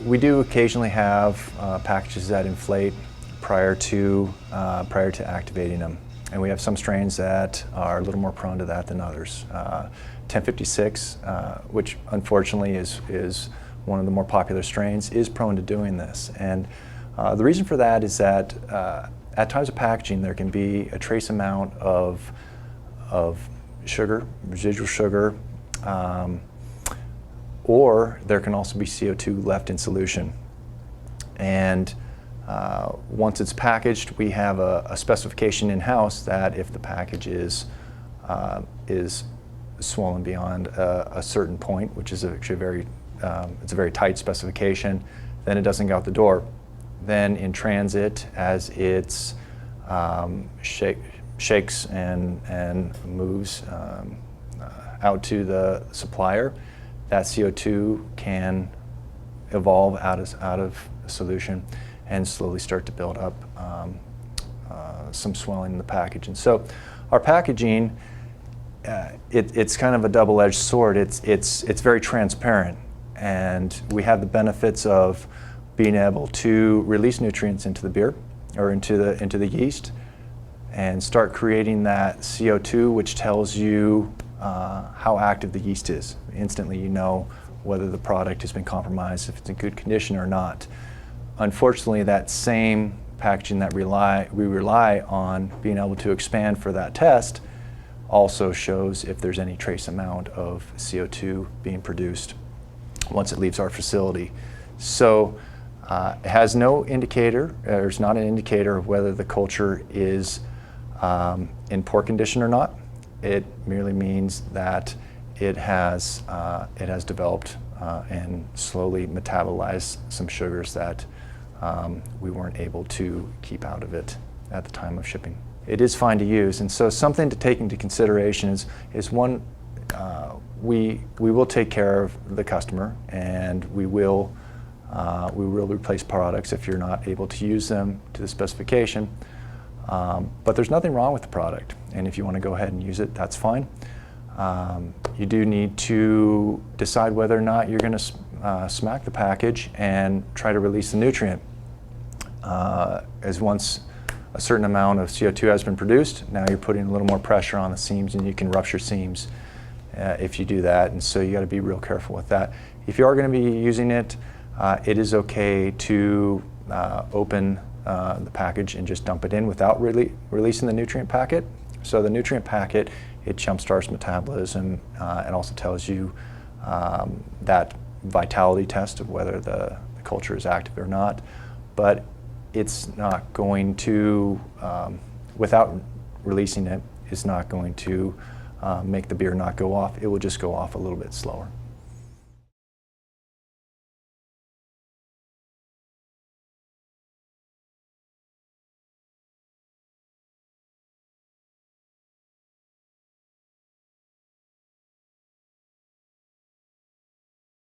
we do occasionally have packages that inflate prior to activating them. And we have some strains that are a little more prone to that than others. 1056, which unfortunately is one of the more popular strains, is prone to doing this. And the reason for that is that at times of packaging there can be a trace amount of sugar, residual sugar, or there can also be CO2 left in solution. And once it's packaged, we have a specification in-house that if the package is swollen beyond a certain point, which is actually it's a very tight specification, then it doesn't go out the door. Then in transit, as it's shakes and moves out to the supplier, that CO2 can evolve out of solution and slowly start to build up some swelling in the package. And so our packaging, it's kind of a double-edged sword. It's very transparent, and we have the benefits of being able to release nutrients into the beer or into the yeast and start creating that CO2, which tells you how active the yeast is. Instantly you know whether the product has been compromised, if it's in good condition or not. Unfortunately, that same packaging that we rely on being able to expand for that test also shows if there's any trace amount of CO2 being produced once it leaves our facility. So it has no indicator, or it's not an indicator of whether the culture is in poor condition or not. It merely means that it has developed and slowly metabolized some sugars that we weren't able to keep out of it at the time of shipping. It is fine to use, and so something to take into consideration is one, we will take care of the customer, and we will replace products if you're not able to use them to the specification. But there's nothing wrong with the product, and if you want to go ahead and use it, that's fine. You do need to decide whether or not you're going to smack the package and try to release the nutrient. As once a certain amount of CO2 has been produced, now you're putting a little more pressure on the seams, and you can rupture seams if you do that, and so you got to be real careful with that. If you are going to be using it, it is okay to open the package and just dump it in without releasing the nutrient packet. So the nutrient packet, it jumpstarts metabolism. It also tells you that vitality test of whether the culture is active or not. But it's not going to, without releasing it, is not going to make the beer not go off. It will just go off a little bit slower.